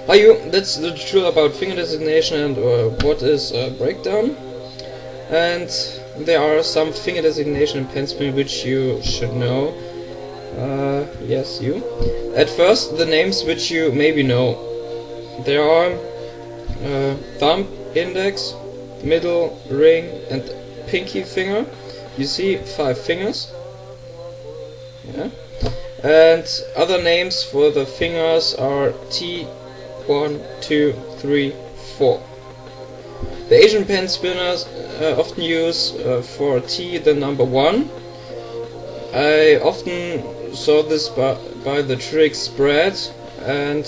Are you? That's the truth about finger designation and what is breakdown. And there are some finger designation in pen spin which you should know. Yes, you. At first, the names which you maybe know. There are thumb, index, middle, ring, and pinky finger. You see 5 fingers. Yeah. And other names for the fingers are T, 1, 2, 3, 4. The Asian pen spinners often use for T the number 1. I often saw this by the trick spread, and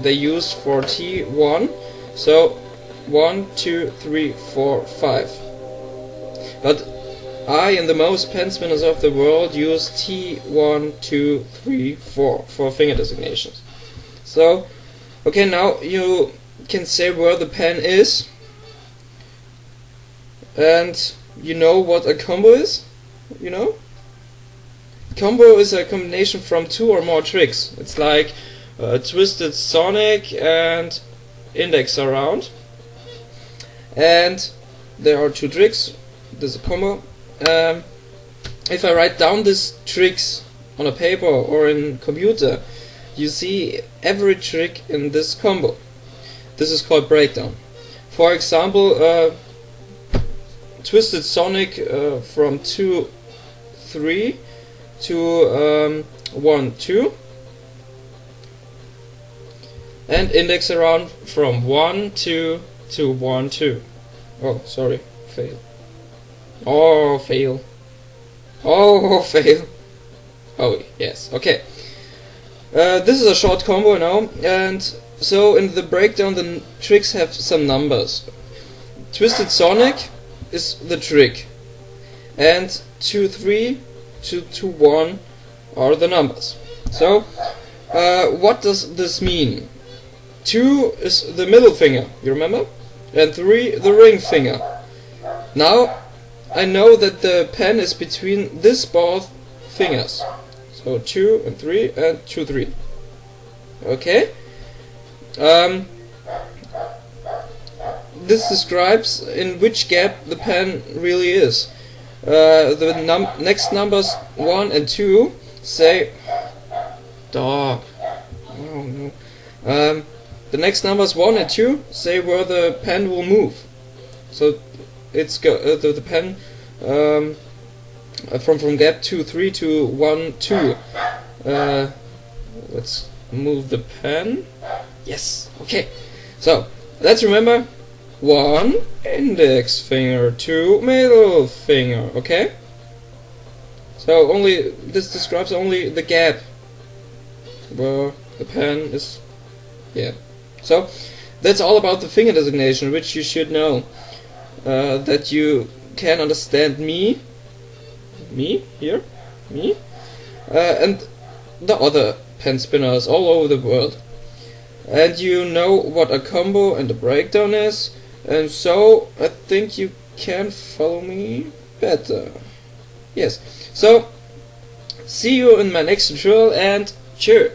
they use for T 1. So 1, 2, 3, 4, 5. But I and the most pen spinners of the world use T 1, 2, 3, 4 for finger designations. So, okay, now you can say where the pen is, and you know what a combo is? You know? Combo is a combination from 2 or more tricks. It's like Twisted Sonic and Index Around. And there are 2 tricks. This is a combo. If I write down these tricks on a paper or in computer, you see every trick in this combo. This is called breakdown. For example, Twisted Sonic from 2, 3 to 1, 2, and Index Around from 1, 2 to 1, 2. Oh, sorry, fail. Oh, fail. Oh, fail. Oh, yes, okay. This is a short combo now, and so in the breakdown the tricks have some numbers. Twisted Sonic is the trick, and 2, 3 to 2, 1 are the numbers. So, what does this mean? 2 is the middle finger, you remember? And 3 the ring finger. Now, I know that the pen is between these both fingers. So 2 and 3 and 2, 3. Okay? This describes in which gap the pen really is. The next numbers 1 and 2 say dog. Oh no. The next numbers 1 and 2 say where the pen will move. So it's the pen from gap 2, 3 to 1, 2. Let's move the pen. Yes. Okay. So let's remember 1 index finger, 2 middle finger. Okay. So this describes only the gap where the pen is. Yeah. So that's all about the finger designation, which you should know. That you can understand me here, and the other pen spinners all over the world. And you know what a combo and a breakdown is, and so I think you can follow me better. Yes, so see you in my next tutorial, and cheers!